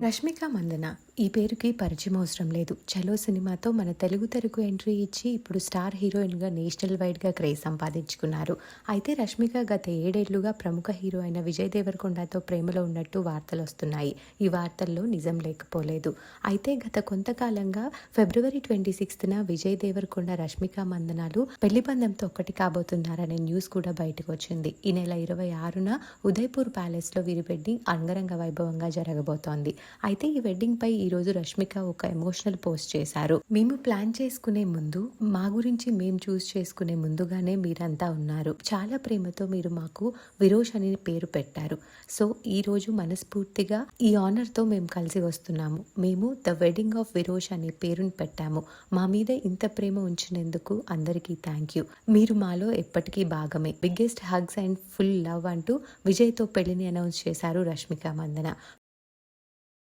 రష్మిక మందన ఈ పేరుకి పరిచయం అవసరం లేదు. 'చలో' సినిమాతో మన తెలుగు తెరకు ఎంట్రీ ఇచ్చి ఇప్పుడు స్టార్ హీరోయిన్‌గా నేషనల్ వైడ్‌గా క్రేజ్ సంపాదించుకున్నారు. అయితే రష్మిక గత 7 ఏళ్లుగా ప్రముఖ హీరో అయిన విజయ్ దేవరకొండతో ప్రేమలో ఉన్నట్టు వార్తలొస్తున్నాయి. ఈ వార్తల్లో నిజం లేకపోలేదు. అయితే గత కొంతకాలంగా ఫిబ్రవరి 26న విజయ్ దేవరకొండ, రష్మిక మందనాలు పెళ్లి బంధంతో ఒక్కటి కాబోతున్నారనే న్యూస్ కూడా బయటకొచ్చింది. ఈ నెల 26న ఉదయ్‌పూర్ ప్యాలెస్‌లో వీరి వెడ్డింగ్ అంగరంగ వైభవంగా జరగబోతోంది. అయితే ఈ వెడ్డింగ్ పై ఈ రోజు రష్మిక ఒక ఎమోషనల్ పోస్ట్ చేశారు. మేము ప్లాన్ చేసుకునే ముందు, మా గురించి మేము చూస్ చేసుకునే ముందుగానే మీరంతా ఉన్నారు. చాలా ప్రేమతో మీరు మాకు విరోష్ అని పేరు పెట్టారు. సో ఈ రోజు మనస్ఫూర్తిగా ఈ ఆనర్ తో మేము కలిసి వస్తున్నాము. మేము ద వెడ్డింగ్ ఆఫ్ విరోష్ అనే పేరుని పెట్టాము. మా మీద ఇంత ప్రేమ ఉంచినందుకు అందరికీ థ్యాంక్ యూ. మీరు మాలో ఎప్పటికీ భాగమే. Biggest hugs and full love అంటూ విజయ్తో పెళ్లిని అనౌన్స్ చేశారు రష్మిక మందన.